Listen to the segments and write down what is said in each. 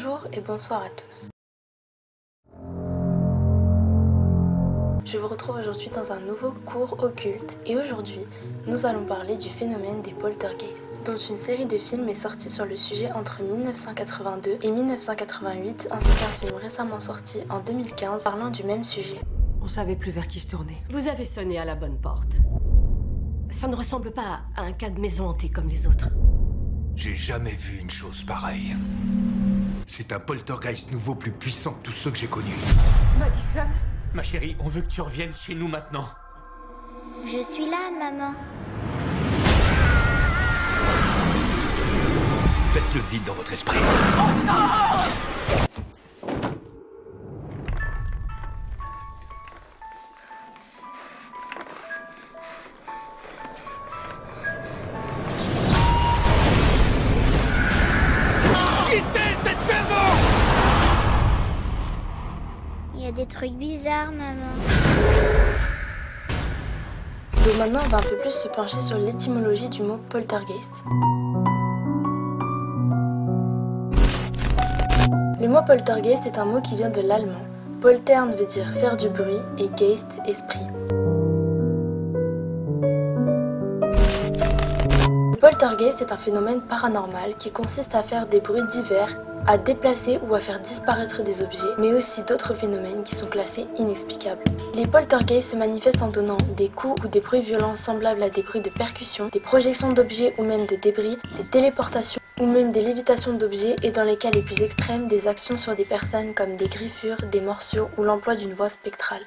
Bonjour et bonsoir à tous. Je vous retrouve aujourd'hui dans un nouveau cours occulte et aujourd'hui, nous allons parler du phénomène des poltergeists, dont une série de films est sortie sur le sujet entre 1982 et 1988, ainsi qu'un film récemment sorti en 2015 parlant du même sujet. On savait plus vers qui se tourner. Vous avez sonné à la bonne porte. Ça ne ressemble pas à un cas de maison hantée comme les autres. J'ai jamais vu une chose pareille. C'est un poltergeist nouveau plus puissant que tous ceux que j'ai connus. Madison? Ma chérie, on veut que tu reviennes chez nous maintenant. Je suis là, maman. Faites le vide dans votre esprit. Oh non! Quittez cette maison! Il y a des trucs bizarres, maman. Donc maintenant, on va un peu plus se pencher sur l'étymologie du mot poltergeist. Le mot poltergeist est un mot qui vient de l'allemand. Poltern veut dire faire du bruit et geist, esprit. Le poltergeist est un phénomène paranormal qui consiste à faire des bruits divers, à déplacer ou à faire disparaître des objets, mais aussi d'autres phénomènes qui sont classés inexplicables. Les poltergeists se manifestent en donnant des coups ou des bruits violents semblables à des bruits de percussion, des projections d'objets ou même de débris, des téléportations ou même des lévitations d'objets et dans les cas les plus extrêmes, des actions sur des personnes comme des griffures, des morsures ou l'emploi d'une voix spectrale.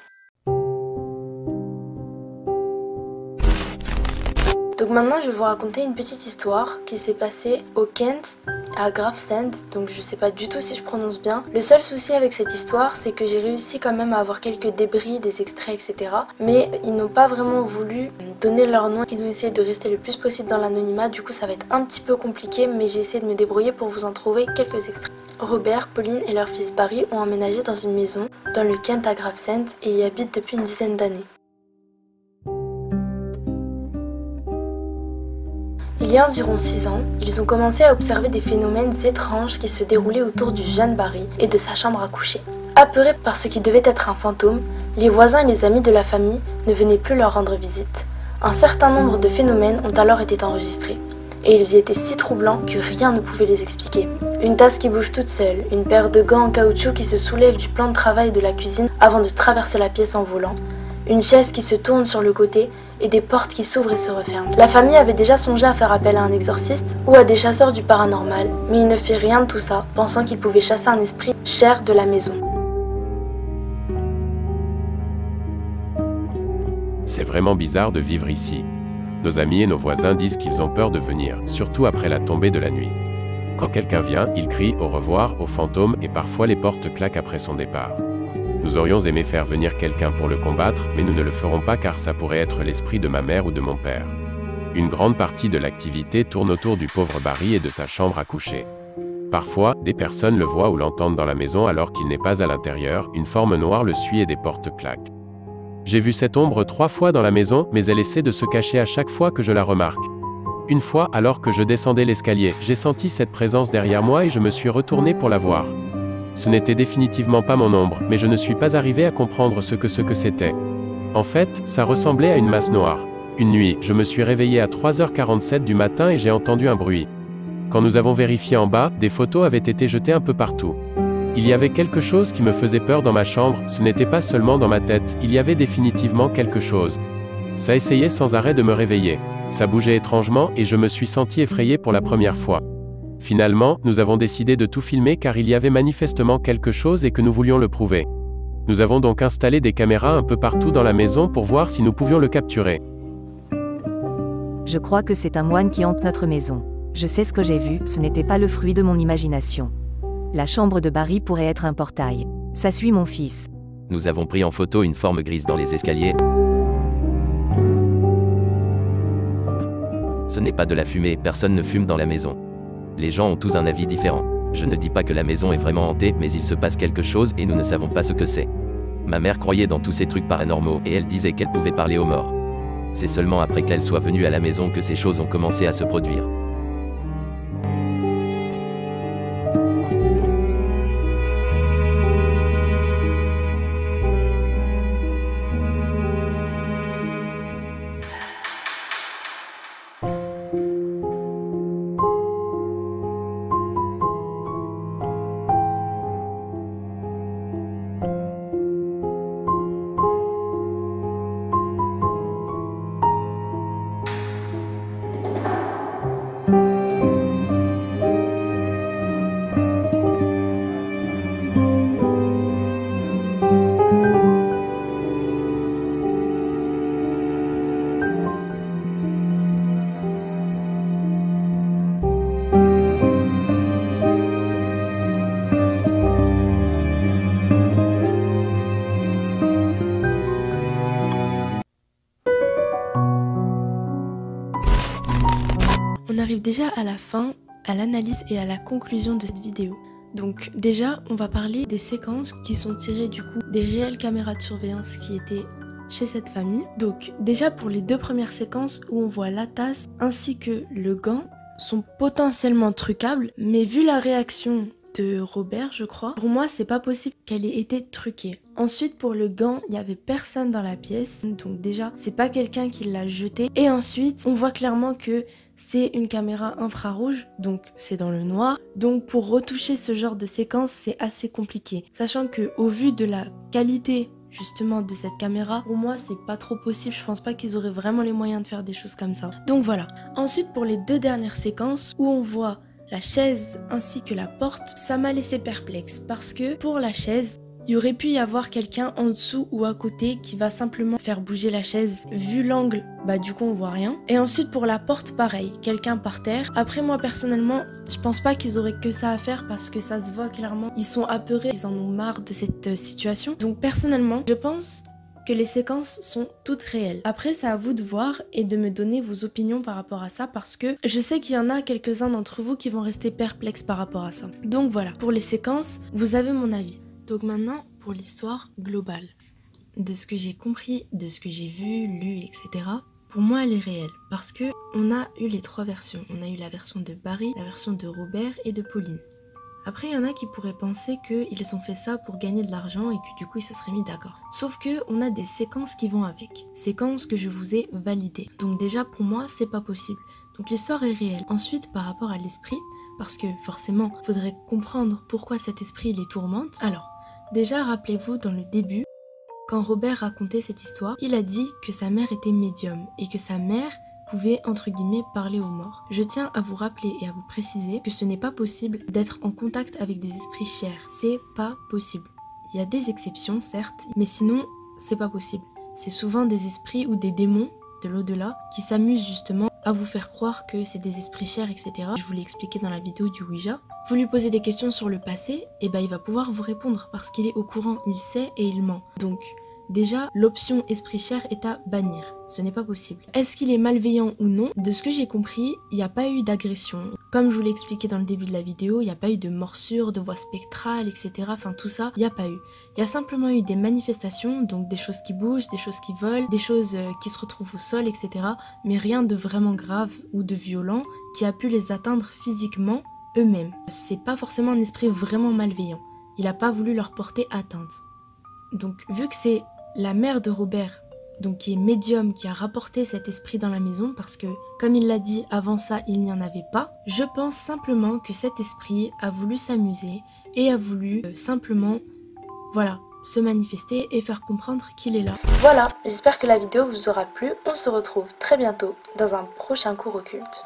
Donc maintenant je vais vous raconter une petite histoire qui s'est passée au Kent, à Gravesend, donc je sais pas du tout si je prononce bien. Le seul souci avec cette histoire, c'est que j'ai réussi quand même à avoir quelques débris, des extraits, etc. Mais ils n'ont pas vraiment voulu donner leur nom, ils ont essayé de rester le plus possible dans l'anonymat, du coup ça va être un petit peu compliqué, mais j'ai essayé de me débrouiller pour vous en trouver quelques extraits. Robert, Pauline et leur fils Barry ont emménagé dans une maison dans le Kent à Gravesend et y habitent depuis une dizaine d'années. Il y a environ 6 ans, ils ont commencé à observer des phénomènes étranges qui se déroulaient autour du jeune Barry et de sa chambre à coucher. Apeurés par ce qui devait être un fantôme, les voisins et les amis de la famille ne venaient plus leur rendre visite. Un certain nombre de phénomènes ont alors été enregistrés, et ils y étaient si troublants que rien ne pouvait les expliquer. Une tasse qui bouge toute seule, une paire de gants en caoutchouc qui se soulève du plan de travail de la cuisine avant de traverser la pièce en volant, une chaise qui se tourne sur le côté, et des portes qui s'ouvrent et se referment. La famille avait déjà songé à faire appel à un exorciste ou à des chasseurs du paranormal, mais ils ne firent rien de tout ça, pensant qu'ils pouvaient chasser un esprit cher de la maison. C'est vraiment bizarre de vivre ici. Nos amis et nos voisins disent qu'ils ont peur de venir, surtout après la tombée de la nuit. Quand quelqu'un vient, il crie au revoir au fantôme et parfois les portes claquent après son départ. Nous aurions aimé faire venir quelqu'un pour le combattre, mais nous ne le ferons pas car ça pourrait être l'esprit de ma mère ou de mon père. Une grande partie de l'activité tourne autour du pauvre Barry et de sa chambre à coucher. Parfois, des personnes le voient ou l'entendent dans la maison alors qu'il n'est pas à l'intérieur, une forme noire le suit et des portes claquent. J'ai vu cette ombre 3 fois dans la maison, mais elle essaie de se cacher à chaque fois que je la remarque. Une fois, alors que je descendais l'escalier, j'ai senti cette présence derrière moi et je me suis retourné pour la voir. Ce n'était définitivement pas mon ombre, mais je ne suis pas arrivé à comprendre ce que c'était. En fait, ça ressemblait à une masse noire. Une nuit, je me suis réveillé à 3h47 du matin et j'ai entendu un bruit. Quand nous avons vérifié en bas, des photos avaient été jetées un peu partout. Il y avait quelque chose qui me faisait peur dans ma chambre, ce n'était pas seulement dans ma tête, il y avait définitivement quelque chose. Ça essayait sans arrêt de me réveiller. Ça bougeait étrangement et je me suis senti effrayé pour la première fois. Finalement, nous avons décidé de tout filmer car il y avait manifestement quelque chose et que nous voulions le prouver. Nous avons donc installé des caméras un peu partout dans la maison pour voir si nous pouvions le capturer. Je crois que c'est un moine qui hante notre maison. Je sais ce que j'ai vu, ce n'était pas le fruit de mon imagination. La chambre de Barry pourrait être un portail. Ça suit mon fils. Nous avons pris en photo une forme grise dans les escaliers. Ce n'est pas de la fumée, personne ne fume dans la maison. Les gens ont tous un avis différent. Je ne dis pas que la maison est vraiment hantée, mais il se passe quelque chose et nous ne savons pas ce que c'est. Ma mère croyait dans tous ces trucs paranormaux et elle disait qu'elle pouvait parler aux morts. C'est seulement après qu'elle soit venue à la maison que ces choses ont commencé à se produire. déjà à la fin, à l'analyse et à la conclusion de cette vidéo. Donc déjà, on va parler des séquences qui sont tirées du coup des réelles caméras de surveillance qui étaient chez cette famille. Donc déjà pour les 2 premières séquences où on voit la tasse ainsi que le gant sont potentiellement trucables, mais vu la réaction de Robert, je crois, pour moi c'est pas possible qu'elle ait été truquée. Ensuite pour le gant, il y avait personne dans la pièce, donc déjà c'est pas quelqu'un qui l'a jeté. Et ensuite on voit clairement que c'est une caméra infrarouge, donc c'est dans le noir. Donc pour retoucher ce genre de séquence c'est assez compliqué, sachant que au vu de la qualité justement de cette caméra, pour moi c'est pas trop possible, je pense pas qu'ils auraient vraiment les moyens de faire des choses comme ça. Donc voilà. Ensuite pour les 2 dernières séquences où on voit la chaise ainsi que la porte, ça m'a laissé perplexe parce que pour la chaise, il y aurait pu y avoir quelqu'un en dessous ou à côté qui va simplement faire bouger la chaise. Vu l'angle, bah du coup on voit rien. Et ensuite pour la porte, pareil, quelqu'un par terre. Après moi personnellement, je pense pas qu'ils auraient que ça à faire parce que ça se voit clairement. Ils sont apeurés, ils en ont marre de cette situation. Donc personnellement, je pense que les séquences sont toutes réelles. Après c'est à vous de voir et de me donner vos opinions par rapport à ça parce que je sais qu'il y en a quelques-uns d'entre vous qui vont rester perplexes par rapport à ça. Donc voilà, pour les séquences, vous avez mon avis. Donc maintenant pour l'histoire globale. De ce que j'ai compris, de ce que j'ai vu, lu, etc. Pour moi elle est réelle parce que on a eu les 3 versions. On a eu la version de Barry, la version de Robert et de Pauline. Après, il y en a qui pourraient penser qu'ils ont fait ça pour gagner de l'argent et que du coup ils se seraient mis d'accord. Sauf que on a des séquences qui vont avec. Séquences que je vous ai validées. Donc déjà pour moi, c'est pas possible. Donc l'histoire est réelle. Ensuite, par rapport à l'esprit, parce que forcément, il faudrait comprendre pourquoi cet esprit les tourmente. Alors, déjà rappelez-vous dans le début, quand Robert racontait cette histoire, il a dit que sa mère était médium et que sa mère pouvait entre guillemets parler aux morts. Je tiens à vous rappeler et à vous préciser que ce n'est pas possible d'être en contact avec des esprits chers. C'est pas possible. Il y a des exceptions certes, mais sinon c'est pas possible. C'est souvent des esprits ou des démons de l'au-delà qui s'amusent justement à vous faire croire que c'est des esprits chers, etc. Je vous l'ai expliqué dans la vidéo du Ouija. Vous lui posez des questions sur le passé, et il va pouvoir vous répondre parce qu'il est au courant, il sait et il ment. Donc déjà, l'option esprit cher est à bannir. Ce n'est pas possible. Est-ce qu'il est malveillant ou non? De ce que j'ai compris, il n'y a pas eu d'agression. Comme je vous l'ai expliqué dans le début de la vidéo, il n'y a pas eu de morsure, de voix spectrale, etc. Enfin tout ça, il n'y a pas eu. Il y a simplement eu des manifestations, donc des choses qui bougent, des choses qui volent, des choses qui se retrouvent au sol, etc. Mais rien de vraiment grave ou de violent qui a pu les atteindre physiquement eux-mêmes. C'est pas forcément un esprit vraiment malveillant. Il n'a pas voulu leur porter atteinte. Donc vu que c'est la mère de Robert, donc qui est médium, qui a rapporté cet esprit dans la maison, parce que comme il l'a dit avant ça, il n'y en avait pas, je pense simplement que cet esprit a voulu s'amuser et a voulu simplement, voilà, se manifester et faire comprendre qu'il est là. Voilà, j'espère que la vidéo vous aura plu. On se retrouve très bientôt dans un prochain cours occulte.